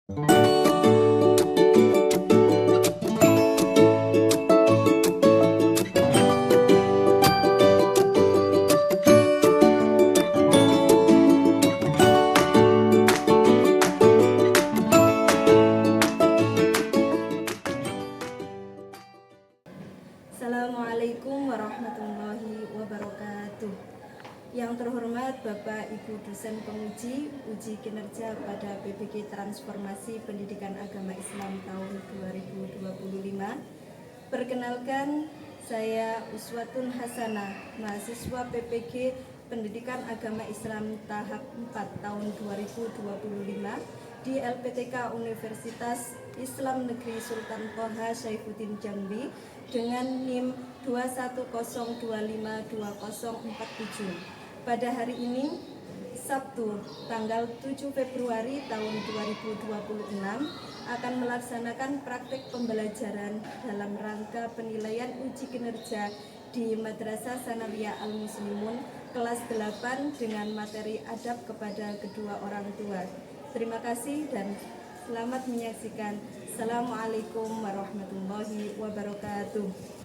Assalamualaikum warahmatullahi wabarakatuh. Yang terhormat Bapak Ibu dosen penguji uji kinerja pada PBG Transformasi Pendidikan Agama Islam tahun 2025. Perkenalkan, saya Uswatun Hasanah, mahasiswa PPG Pendidikan Agama Islam tahap 4 tahun 2025 di LPTK Universitas Islam Negeri Sultan Toha Saifuddin Jambi dengan NIM 210252047. Pada hari ini, Sabtu, tanggal 7 Februari tahun 2026, akan melaksanakan praktek pembelajaran dalam rangka penilaian uji kinerja di Madrasah Sanawiyah Al-Muslimun kelas 8 dengan materi adab kepada kedua orang tua. Terima kasih dan selamat menyaksikan. Assalamualaikum warahmatullahi wabarakatuh.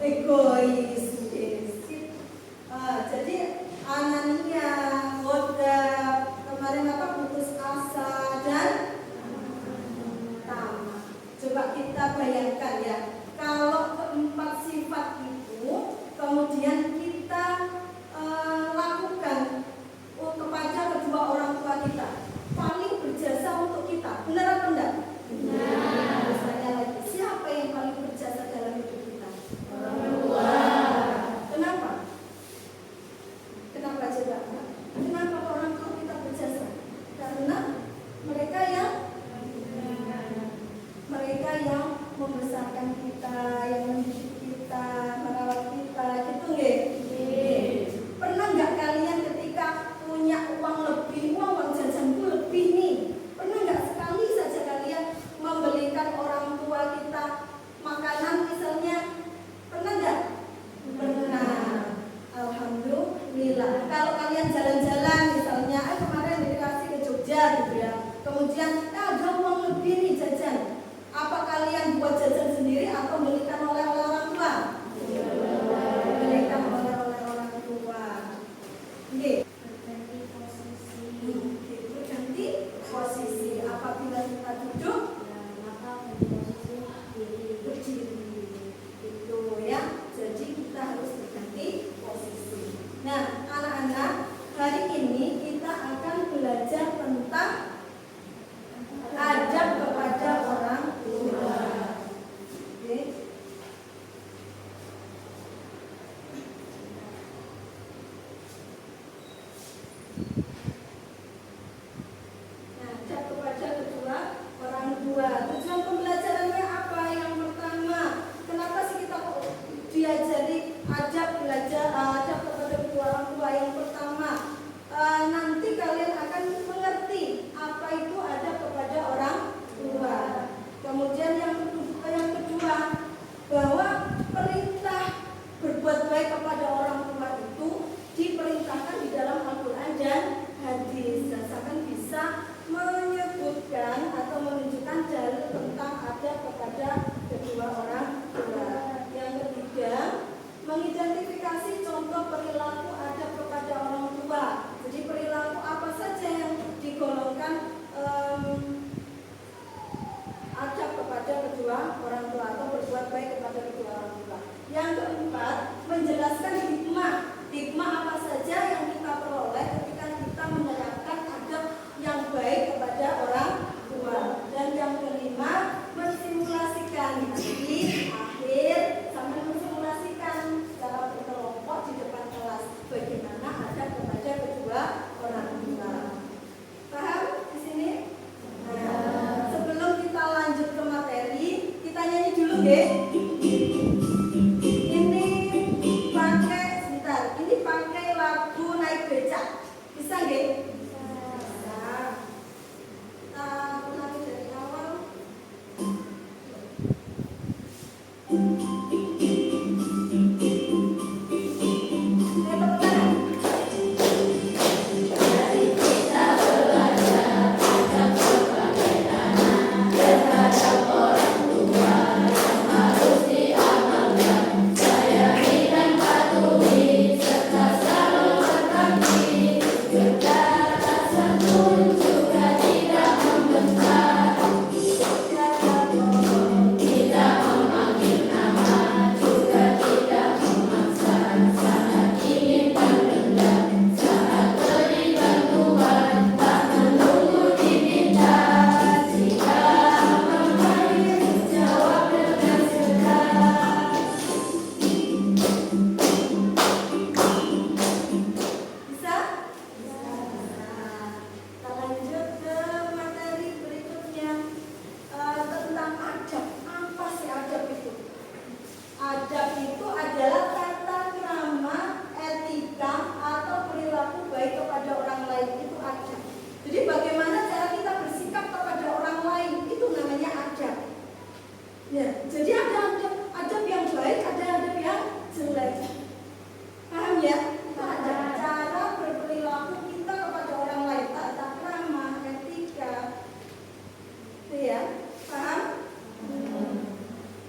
egois. Jadi Anania, Hodab, kemarin apa, putus asa dan tamak. Coba kita bayangkan ya, kalau keempat sifat itu kemudian kita lakukan kepada kedua orang tua kita, paling berjasa untuk kita, benar atau enggak? Benar. Terus tanya lagi, siapa yang paling berjasa dalam hidup kita? Orang tua. Kenapa? Kenapa coba? Kenapa orang tua kita berjasa? Karena mereka yang membesarkan kita, yang mendidik kita, merawat kita, gitu nggih? Pernah nggak kalian ketika punya uang lebih, uang jajanku lebih nih, pernah nggak sekali saja kalian membelikan orang tua kita makanan misalnya? Pernah nggak? Pernah. Alhamdulillah. Kalau kalian jalan-jalan misalnya, kemarin dikasih ke Jogja gitu ya, kemudian ada uang lebih nih jajan, apa kalian buat jajan sendiri atau belikan oleh-oleh orang tua? Belikan oleh-oleh orang tua. Oke. Berganti posisi. Apabila kita duduk, maka posisi berdiri. Itu ya. Jadi kita harus berganti posisi. Nah, anak-anak, hari ini kita akan belajar tentang adab kepada orang tua. Oke. Nah, adab kepada kedua orang tua. Tujuan pembelajarannya apa? Yang pertama, kenapa sih kita kok diajari adab kepada kedua orang tua? Yang pertama, nanti kalian akan mengerti apa itu adab kepada orang tua. Kemudian yang kedua, bahwa perintah berbuat baik kepada orang tua itu diperintahkan di dalam Al-Quran dan hadis. Asalkan bisa menyebutkan atau menunjukkan dalil tentang adab kepada kedua orang tua. Yang ketiga, mengidentifikasi contoh perilaku adab kepada orang tua. Jadi perilaku apa saja yang digolongkan adab kepada kedua orang tua atau berbuat baik kepada kedua orang tua. Yang keempat, menjelaskan hikmah. Hikmah apa saja yang kita peroleh ketika kita menerapkan adab yang baik kepada orang tua. Dan yang kelima, mensimulasikan di akhir sampai mensimulasikan secara berkelompok di depan kelas bagaimana adab kepada kedua orang tua. Paham di sini? Nah, sebelum kita lanjut ke materi, kita nyanyi dulu nggih. Ini pakai lagu naik becak. Bisa nggih? Bisa. Kita ulangi dari awal.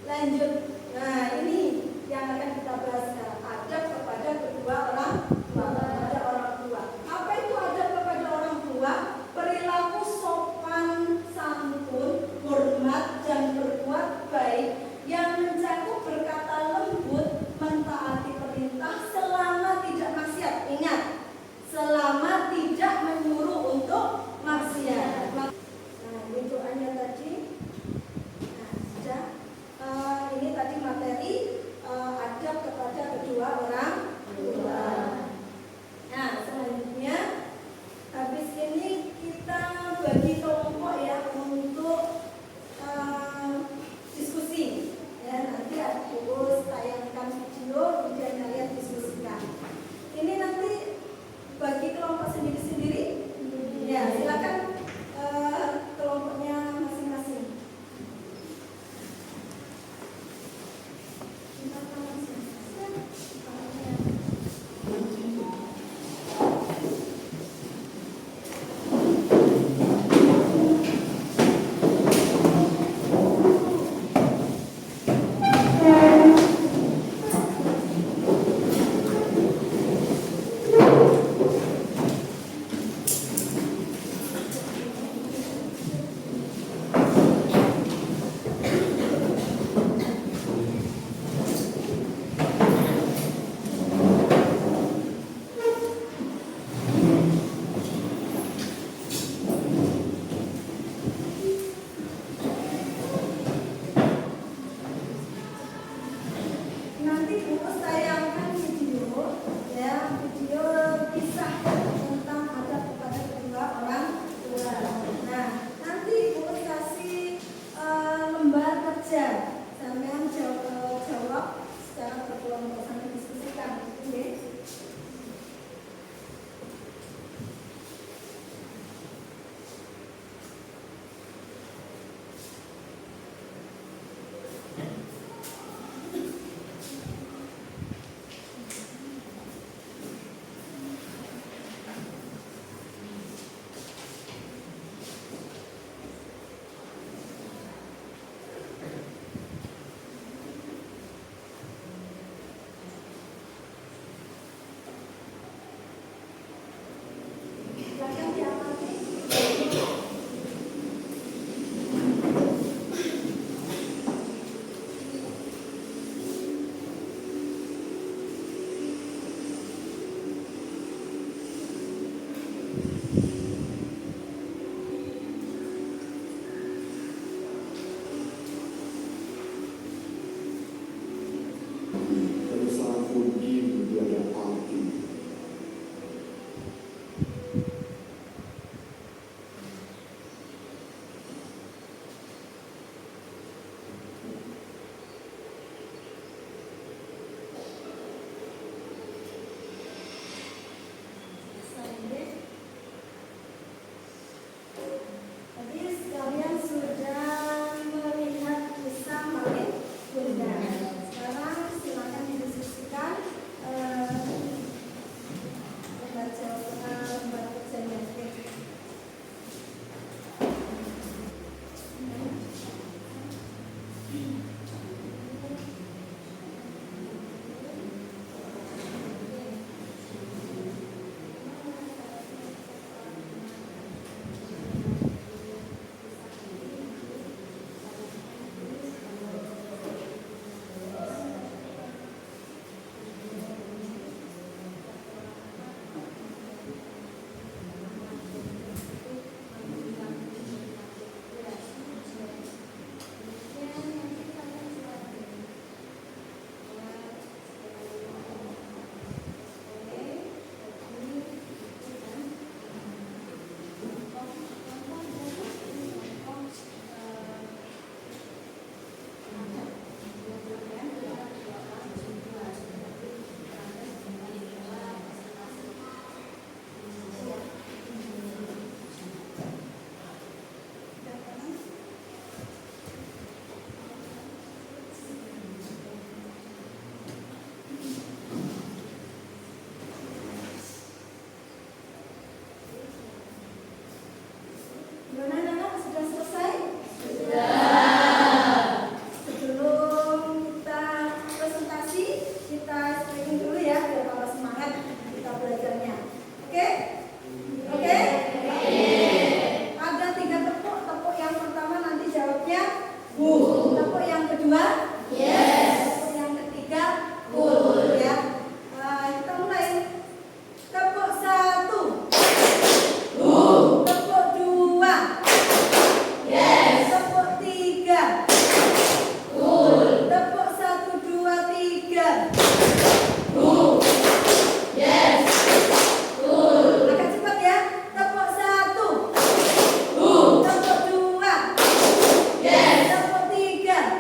Lanjut. Nah, ini yang akan Tepuk yang kedua. Tepuk yang ketiga. Ya. Kita mulai. Tepuk 1. Tepuk 2. Tepuk 3. Tepuk 1, 2, 3. Agak cepat ya. Tepuk 1. Tepuk 2. Tepuk 3.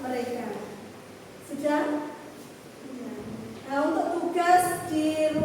mereka. Sudah? Nah, untuk tugas di